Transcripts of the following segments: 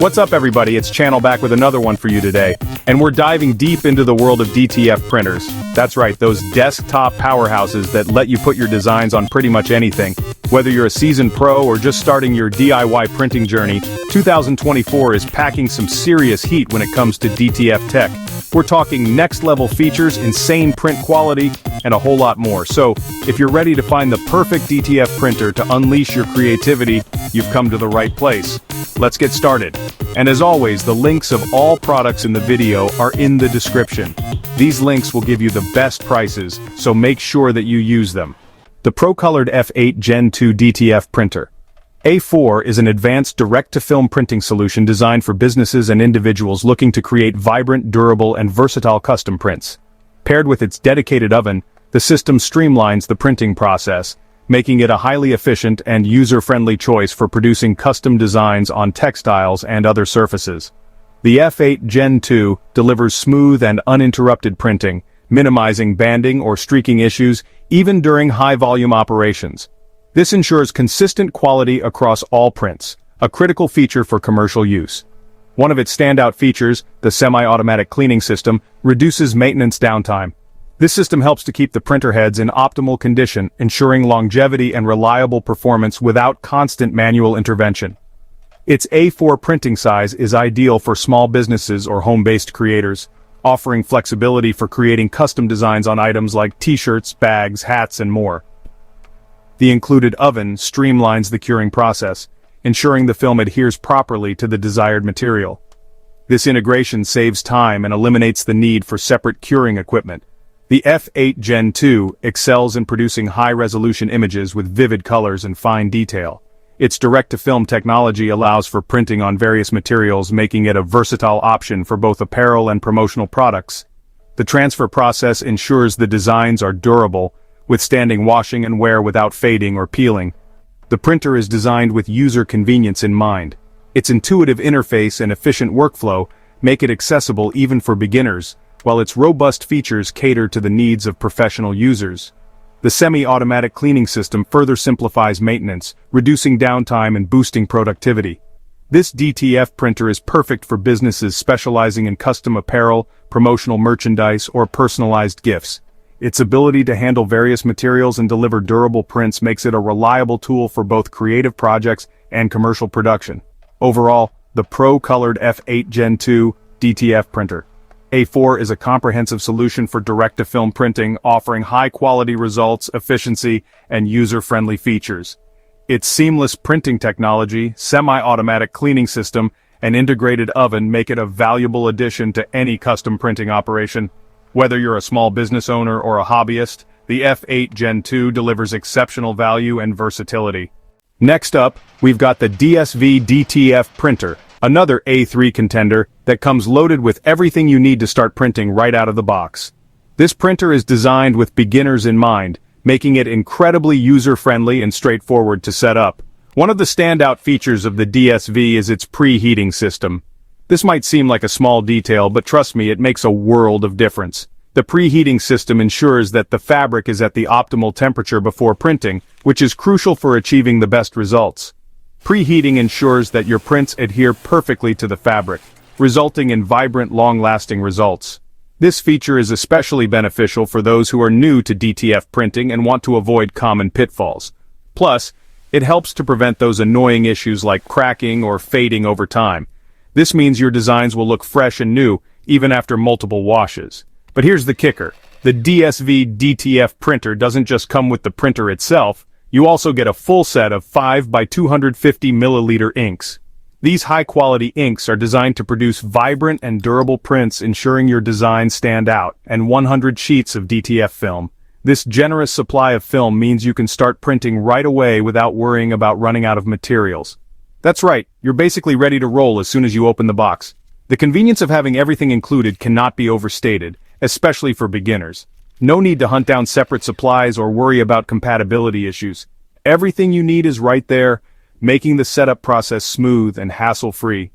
What's up everybody, it's Channel back with another one for you today, and we're diving deep into the world of DTF printers. That's right, those desktop powerhouses that let you put your designs on pretty much anything. Whether you're a seasoned pro or just starting your DIY printing journey, 2024 is packing some serious heat when it comes to DTF tech. We're talking next-level features, insane print quality, and a whole lot more. So, if you're ready to find the perfect DTF printer to unleash your creativity, you've come to the right place. Let's get started. And as always, the links of all products in the video are in the description. These links will give you the best prices, so make sure that you use them. The Procolored F8 Gen-2 DTF Printer. A4 is an advanced direct-to-film printing solution designed for businesses and individuals looking to create vibrant, durable, and versatile custom prints. Paired with its dedicated oven, the system streamlines the printing process, making it a highly efficient and user-friendly choice for producing custom designs on textiles and other surfaces. The F8 Gen-2 delivers smooth and uninterrupted printing, minimizing banding or streaking issues, even during high-volume operations. This ensures consistent quality across all prints, a critical feature for commercial use. One of its standout features, the semi-automatic cleaning system, reduces maintenance downtime. This system helps to keep the printer heads in optimal condition, ensuring longevity and reliable performance without constant manual intervention. Its A4 printing size is ideal for small businesses or home-based creators, offering flexibility for creating custom designs on items like t-shirts, bags, hats, and more. The included oven streamlines the curing process, ensuring the film adheres properly to the desired material. This integration saves time and eliminates the need for separate curing equipment. The F8 Gen-2 excels in producing high-resolution images with vivid colors and fine detail. Its direct-to-film technology allows for printing on various materials, making it a versatile option for both apparel and promotional products. The transfer process ensures the designs are durable, withstanding washing and wear without fading or peeling. The printer is designed with user convenience in mind. Its intuitive interface and efficient workflow make it accessible even for beginners, while its robust features cater to the needs of professional users. The semi-automatic cleaning system further simplifies maintenance, reducing downtime and boosting productivity. This DTF printer is perfect for businesses specializing in custom apparel, promotional merchandise, or personalized gifts. Its ability to handle various materials and deliver durable prints makes it a reliable tool for both creative projects and commercial production. Overall, the Procolored F8 Gen-2 DTF Printer. A4 is a comprehensive solution for direct-to-film printing, offering high-quality results, efficiency, and user-friendly features. Its seamless printing technology, semi-automatic cleaning system, and integrated oven make it a valuable addition to any custom printing operation. Whether you're a small business owner or a hobbyist, the F8 Gen-2 delivers exceptional value and versatility. Next up, we've got the DSV DTF Printer, another A3 contender that comes loaded with everything you need to start printing right out of the box. This printer is designed with beginners in mind, making it incredibly user-friendly and straightforward to set up. One of the standout features of the DSV is its preheating system. This might seem like a small detail, but trust me, it makes a world of difference. The preheating system ensures that the fabric is at the optimal temperature before printing, which is crucial for achieving the best results. Preheating ensures that your prints adhere perfectly to the fabric, resulting in vibrant, long-lasting results. This feature is especially beneficial for those who are new to DTF printing and want to avoid common pitfalls. Plus, it helps to prevent those annoying issues like cracking or fading over time. This means your designs will look fresh and new, even after multiple washes. But here's the kicker. The DSV DTF printer doesn't just come with the printer itself, you also get a full set of 5 by 250 milliliter inks. These high-quality inks are designed to produce vibrant and durable prints, ensuring your designs stand out, and 100 sheets of DTF film. This generous supply of film means you can start printing right away without worrying about running out of materials. That's right, you're basically ready to roll as soon as you open the box. The convenience of having everything included cannot be overstated, especially for beginners. No need to hunt down separate supplies or worry about compatibility issues. Everything you need is right there, making the setup process smooth and hassle-free.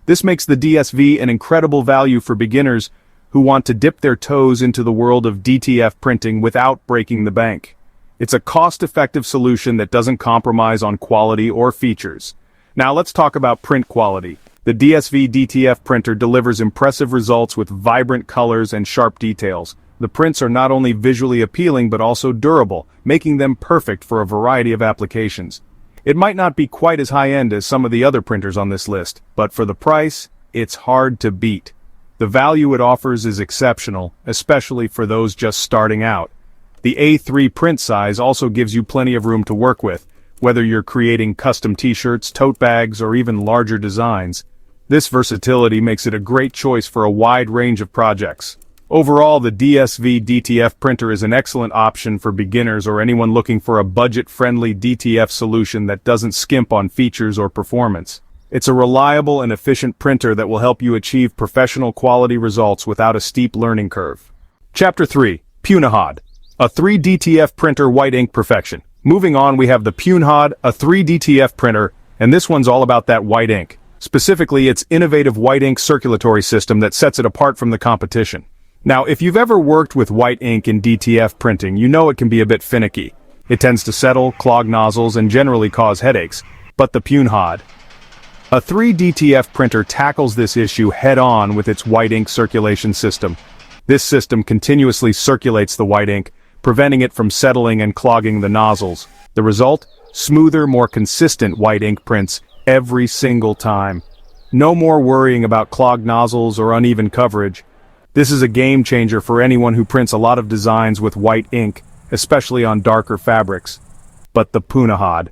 This makes the DSV an incredible value for beginners who want to dip their toes into the world of DTF printing without breaking the bank. It's a cost-effective solution that doesn't compromise on quality or features. Now let's talk about print quality. The DSV DTF printer delivers impressive results with vibrant colors and sharp details. The prints are not only visually appealing but also durable, making them perfect for a variety of applications. It might not be quite as high-end as some of the other printers on this list, but for the price, it's hard to beat. The value it offers is exceptional, especially for those just starting out. The A3 print size also gives you plenty of room to work with, whether you're creating custom t-shirts, tote bags, or even larger designs. This versatility makes it a great choice for a wide range of projects. Overall, the DSV DTF printer is an excellent option for beginners or anyone looking for a budget-friendly DTF solution that doesn't skimp on features or performance. It's a reliable and efficient printer that will help you achieve professional quality results without a steep learning curve. Chapter 3. PUNEHOD. A 3DTF printer white ink perfection. Moving on, we have the PUNEHOD, a 3DTF printer, and this one's all about that white ink. Specifically, its innovative white ink circulatory system that sets it apart from the competition. Now, if you've ever worked with white ink in DTF printing, you know it can be a bit finicky. It tends to settle, clog nozzles, and generally cause headaches. But the PUNEHOD, a 3DTF printer, tackles this issue head-on with its white ink circulation system. This system continuously circulates the white ink, preventing it from settling and clogging the nozzles. The result? Smoother, more consistent white ink prints every single time. No more worrying about clogged nozzles or uneven coverage. This is a game changer for anyone who prints a lot of designs with white ink, especially on darker fabrics. But the PUNEHOD.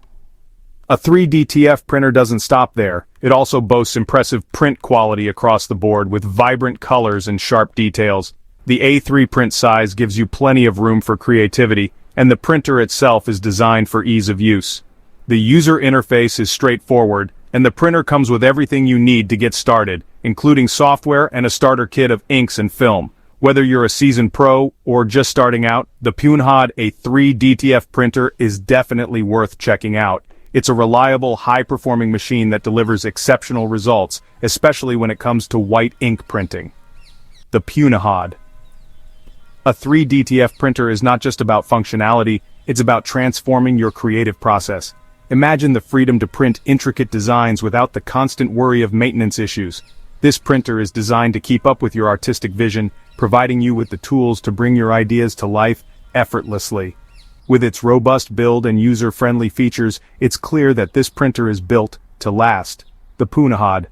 A 3DTF printer doesn't stop there. It also boasts impressive print quality across the board with vibrant colors and sharp details. The A3 print size gives you plenty of room for creativity, and the printer itself is designed for ease of use. The user interface is straightforward, and the printer comes with everything you need to get started, including software and a starter kit of inks and film. Whether you're a seasoned pro or just starting out, the PUNEHOD, a 3DTF printer, is definitely worth checking out. It's a reliable, high-performing machine that delivers exceptional results, especially when it comes to white ink printing. The PUNEHOD. A 3DTF printer is not just about functionality, it's about transforming your creative process. Imagine the freedom to print intricate designs without the constant worry of maintenance issues. This printer is designed to keep up with your artistic vision, providing you with the tools to bring your ideas to life effortlessly. With its robust build and user-friendly features, it's clear that this printer is built to last. The PUNEHOD.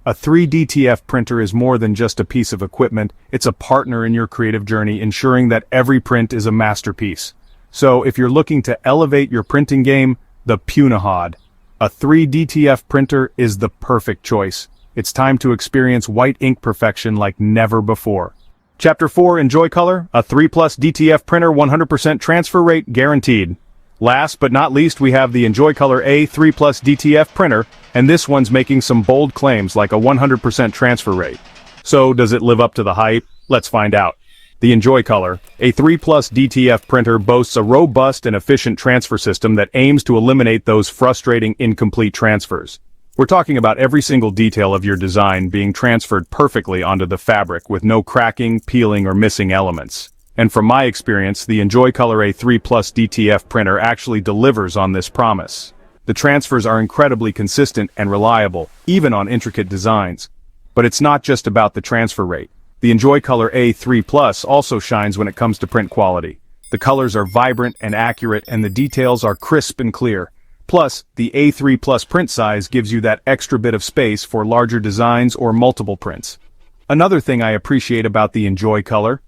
A 3DTF printer is more than just a piece of equipment, it's a partner in your creative journey, ensuring that every print is a masterpiece. So, if you're looking to elevate your printing game, the PUNEHOD, a 3DTF printer, is the perfect choice. It's time to experience white ink perfection like never before. Chapter 4. Enjoy Color, a 3+ DTF printer, 100% transfer rate guaranteed. Last but not least, we have the Enjoy Color A3+ DTF printer, and this one's making some bold claims like a 100% transfer rate. So, does it live up to the hype? Let's find out. The Enjoy Color, a 3+ DTF printer, boasts a robust and efficient transfer system that aims to eliminate those frustrating incomplete transfers. We're talking about every single detail of your design being transferred perfectly onto the fabric with no cracking, peeling, or missing elements. And from my experience, the Enjoy Color A3+ DTF printer actually delivers on this promise. The transfers are incredibly consistent and reliable, even on intricate designs. But it's not just about the transfer rate. The Enjoy Color A3+ also shines when it comes to print quality. The colors are vibrant and accurate, and the details are crisp and clear. Plus, the A3+ print size gives you that extra bit of space for larger designs or multiple prints. Another thing I appreciate about the Enjoy Color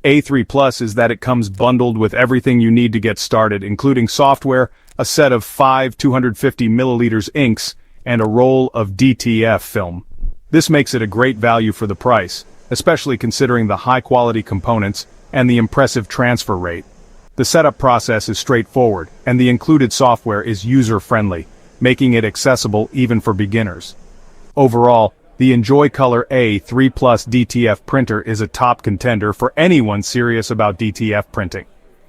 A3+ is that it comes bundled with everything you need to get started, including software, a set of 5 250 milliliters inks, and a roll of DTF film. This makes it a great value for the price, especially considering the high-quality components and the impressive transfer rate. The setup process is straightforward, and the included software is user-friendly, making it accessible even for beginners. Overall, the Enjoy Color A3+ DTF printer is a top contender for anyone serious about DTF printing.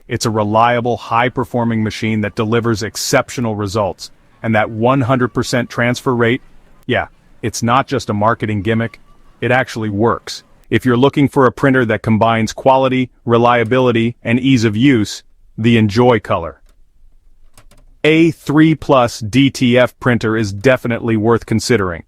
It's a reliable, high-performing machine that delivers exceptional results, and that 100% transfer rate, yeah, it's not just a marketing gimmick, it actually works. If you're looking for a printer that combines quality, reliability, and ease of use, the Enjoy Color A3+ DTF printer is definitely worth considering.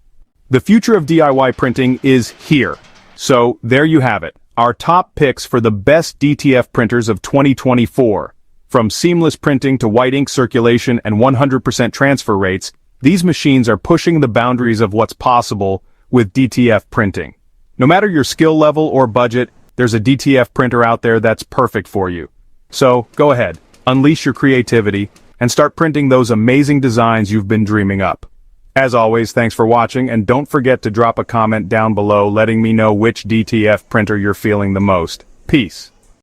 The future of DIY printing is here. So, there you have it. Our top picks for the best DTF printers of 2024. From seamless printing to white ink circulation and 100% transfer rates, these machines are pushing the boundaries of what's possible with DTF printing. No matter your skill level or budget, there's a DTF printer out there that's perfect for you. So, go ahead, unleash your creativity, and start printing those amazing designs you've been dreaming up. As always, thanks for watching, and don't forget to drop a comment down below letting me know which DTF printer you're feeling the most. Peace.